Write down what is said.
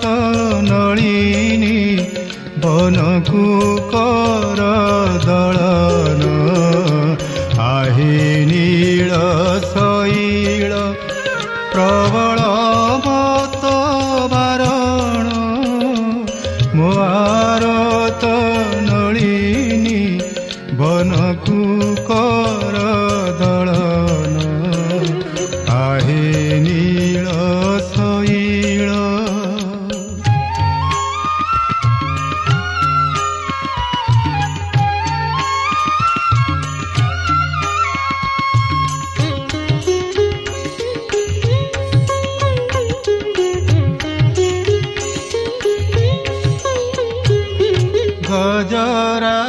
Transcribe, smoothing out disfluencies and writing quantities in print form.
ତ ନଳିନୀ ବନକୁ କର ଦଳନ ଆହେ ନୀଳ ଶୈଳ ପ୍ରବଳ ମତ ବାରଣ ମୋ ଆରତ ନଳିନୀ ବନକୁ କର ଦଳନ ଆହେ ନୀଳ ଶୈଳ। गजरा